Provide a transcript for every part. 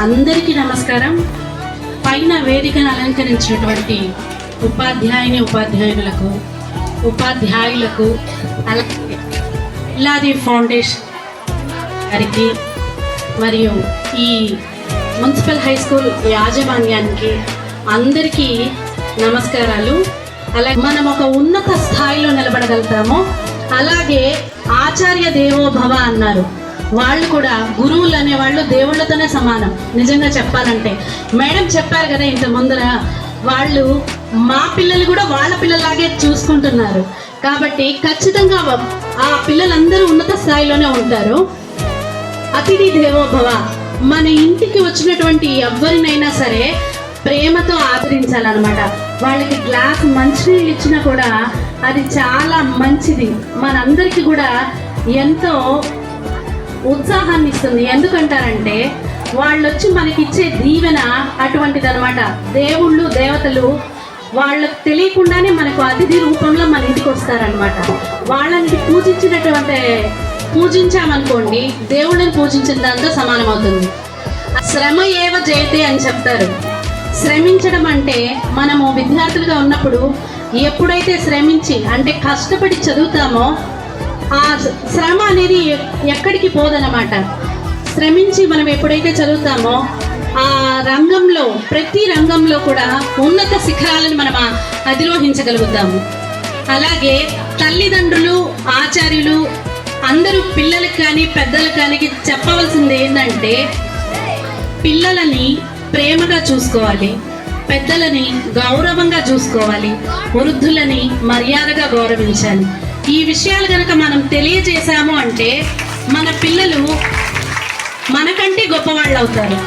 అందరికీ నమస్కారం. పైన వేదికను అలంకరించినటువంటి ఉపాధ్యాయులకు ఉపాధ్యాయులకు అలాగే ఇల్లాది ఫౌండేషన్ గారికి మరియు ఈ మున్సిపల్ హై స్కూల్ యాజమాన్యానికి అందరికీ నమస్కారాలు. అలాగే మనం ఒక ఉన్నత స్థాయిలో నిలబడగలుగుతాము. అలాగే ఆచార్య దేవోభవ అన్నారు. వాళ్ళు కూడా గురువులు అనేవాళ్ళు దేవుళ్ళతోనే సమానం. నిజంగా చెప్పాలంటే మేడం చెప్పారు కదా ఇంత ముందర, వాళ్ళు మా పిల్లలు కూడా వాళ్ళ పిల్లలాగే చూసుకుంటున్నారు. కాబట్టి ఖచ్చితంగా ఆ పిల్లలందరూ ఉన్నత స్థాయిలోనే ఉంటారు. అతిథి దేవోభవ, మన ఇంటికి వచ్చినటువంటి ఎవరినైనా సరే ప్రేమతో ఆదరించాలన్నమాట. వాళ్ళకి గ్లాస్ మంచినీళ్ళు ఇచ్చినా కూడా అది చాలా మంచిది, మనందరికీ కూడా ఎంతో ఉత్సాహాన్ని ఇస్తుంది. ఎందుకంటారంటే వాళ్ళు వచ్చి మనకిచ్చే దీవెన అటువంటిది అనమాట. దేవుళ్ళు దేవతలు వాళ్ళకు తెలియకుండానే మనకు అతిథి రూపంలో మన ఇంటికి వస్తారనమాట. వాళ్ళని పూజించామనుకోండి, దేవుళ్ళని పూజించిన దాంతో సమానం అవుతుంది. శ్రమ ఏవ జయతే అని చెప్తారు. శ్రమించడం అంటే మనము విద్యార్థులుగా ఉన్నప్పుడు ఎప్పుడైతే శ్రమించి అంటే కష్టపడి చదువుతామో ఆ శ్రమ అనేది ఎక్కడికి పోదనమాట. శ్రమించి మనం ఎప్పుడైతే చదువుతామో ఆ రంగంలో ప్రతి రంగంలో కూడా ఉన్నత శిఖరాలను మనం అధిరోహించగలుగుతాము. అలాగే తల్లిదండ్రులు ఆచార్యులు అందరూ పిల్లలకు కానీ పెద్దలకు కానీ చెప్పవలసింది ఏంటంటే పిల్లలని ప్రేమగా చూసుకోవాలి, పెద్దలని గౌరవంగా చూసుకోవాలి, వృద్ధులని మర్యాదగా గౌరవించాలి. ఈ విషయాలు కనుక మనం తెలియజేశాము అంటే మన పిల్లలు మనకంటే గొప్పవాళ్ళు అవుతారు.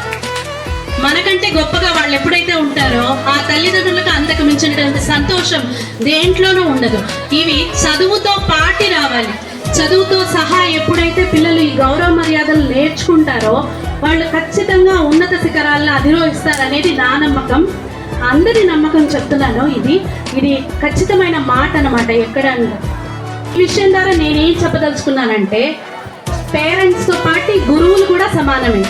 మనకంటే గొప్పగా వాళ్ళు ఎప్పుడైతే ఉంటారో ఆ తల్లిదండ్రులకు అంతకు మించినటువంటి సంతోషం దేంట్లోనూ ఉండదు. ఇవి చదువుతో పాటి రావాలి. చదువుతో సహా ఎప్పుడైతే పిల్లలు ఈ గౌరవ మర్యాదలు నేర్చుకుంటారో వాళ్ళు ఖచ్చితంగా ఉన్నత శిఖరాలను అధిరోహిస్తారనేది నా నమ్మకం, అందరి నమ్మకం చెప్తున్నాను. ఇది ఖచ్చితమైన మాట అన్నమాట. ఎక్కడ ఈ విషయం ద్వారా నేనేం చెప్పదలుచుకున్నానంటే పేరెంట్స్తో పాటు గురువులు కూడా సమానమే.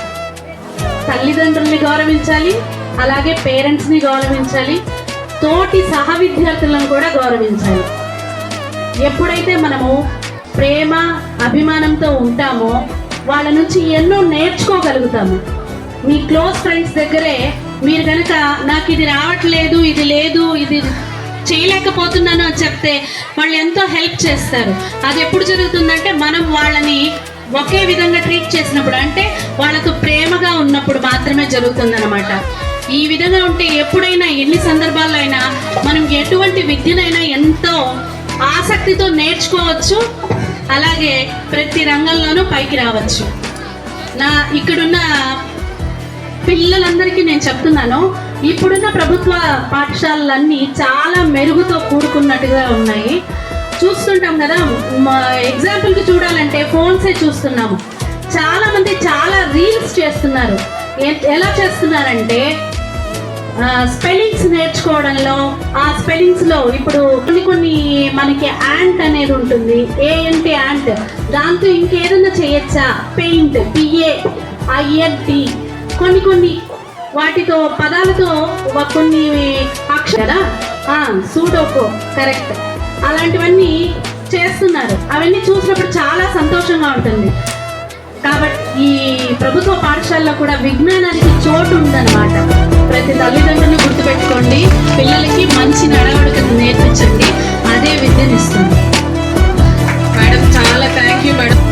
తల్లిదండ్రుల్ని గౌరవించాలి, అలాగే పేరెంట్స్ని గౌరవించాలి, తోటి సహ విద్యార్థులను కూడా గౌరవించాలి. ఎప్పుడైతే మనము ప్రేమ అభిమానంతో ఉంటామో వాళ్ళ నుంచి ఎన్నో నేర్చుకోగలుగుతాము. మీ క్లోజ్ ఫ్రెండ్స్ దగ్గరే మీరు కనుక నాకు ఇది రావట్లేదు, ఇది లేదు, ఇది చేయలేకపోతున్నాను అని చెప్తే వాళ్ళు ఎంతో హెల్ప్ చేస్తారు. అది ఎప్పుడు జరుగుతుందంటే మనం వాళ్ళని ఒకే విధంగా ట్రీట్ చేసినప్పుడు, అంటే వాళ్ళతో ప్రేమగా ఉన్నప్పుడు మాత్రమే జరుగుతుందన్నమాట. ఈ విధంగా ఉంటే ఎప్పుడైనా ఎన్ని సందర్భాల్లో అయినా మనం ఎటువంటి విద్యనైనా ఎంతో ఆసక్తితో నేర్చుకోవచ్చు, అలాగే ప్రతి రంగంలోనూ పైకి రావచ్చు. ఇక్కడున్న పిల్లలందరికీ నేను చెప్తున్నాను, ఇప్పుడున్న ప్రభుత్వ పాఠశాలలన్నీ చాలా మెరుగుతో కూడుకున్నట్టుగా ఉన్నాయి. చూస్తుంటాం కదా, ఎగ్జాంపుల్కి చూడాలంటే ఫోన్సే చూస్తున్నాము. చాలామంది చాలా రీల్స్ చేస్తున్నారు. ఎలా చేస్తున్నారంటే స్పెల్లింగ్స్ నేర్చుకోవడంలో, ఆ స్పెల్లింగ్స్లో ఇప్పుడు కొన్ని మనకి యాంట్ అనేది ఉంటుంది, ఏంటి యాంట్, దాంతో ఇంకేదన్నా చేయొచ్చా, పెయింట్ PAINT, కొన్ని వాటితో పదాలతో కొన్ని అక్షరా సూడోకో కరెక్ట్, అలాంటివన్నీ చేస్తున్నారు. అవన్నీ చూసినప్పుడు చాలా సంతోషంగా ఉంటుంది. కాబట్టి ఈ ప్రభుత్వ పాఠశాలలో కూడా విజ్ఞానానికి చోటు ఉందన్నమాట. ప్రతి తల్లిదండ్రులను గుర్తుపెట్టుకోండి, పిల్లలకి మంచి నడవడికను నేర్పించండి, అదే విద్యనిస్తుంది. మేడం చాలా థ్యాంక్ యూ మేడం.